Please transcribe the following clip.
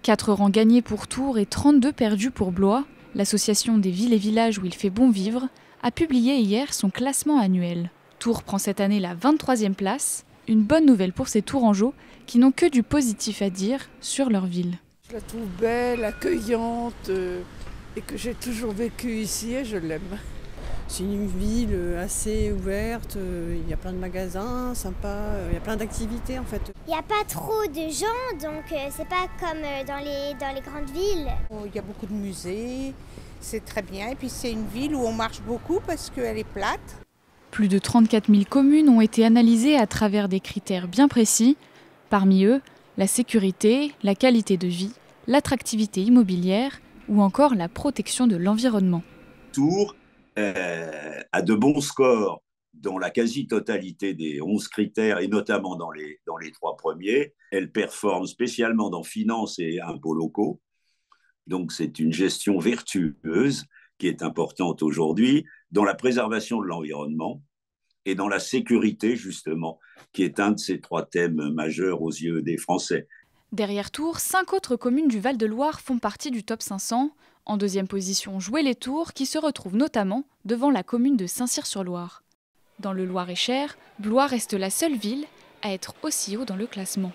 4 rangs gagnés pour Tours et 32 perdus pour Blois, l'association des villes et villages où il fait bon vivre, a publié hier son classement annuel. Tours prend cette année la 23e place, une bonne nouvelle pour ces Tourangeaux qui n'ont que du positif à dire sur leur ville. Je la trouve belle, accueillante et que j'ai toujours vécu ici et je l'aime. C'est une ville assez ouverte, il y a plein de magasins sympas, il y a plein d'activités en fait. Il n'y a pas trop de gens, donc c'est pas comme dans les grandes villes. Il y a beaucoup de musées, c'est très bien. Et puis c'est une ville où on marche beaucoup parce qu'elle est plate. Plus de 34 000 communes ont été analysées à travers des critères bien précis. Parmi eux, la sécurité, la qualité de vie, l'attractivité immobilière ou encore la protection de l'environnement. Tours a de bons scores dans la quasi-totalité des 11 critères et notamment dans les 3 premiers. Elle performe spécialement dans finances et impôts locaux. Donc c'est une gestion vertueuse qui est importante aujourd'hui dans la préservation de l'environnement et dans la sécurité justement, qui est un de ces 3 thèmes majeurs aux yeux des Français. Derrière Tours, 5 autres communes du Val-de-Loire font partie du top 500. En deuxième position, Joué-les-Tours, qui se retrouve notamment devant la commune de Saint-Cyr-sur-Loire. Dans le Loir-et-Cher, Blois reste la seule ville à être aussi haut dans le classement.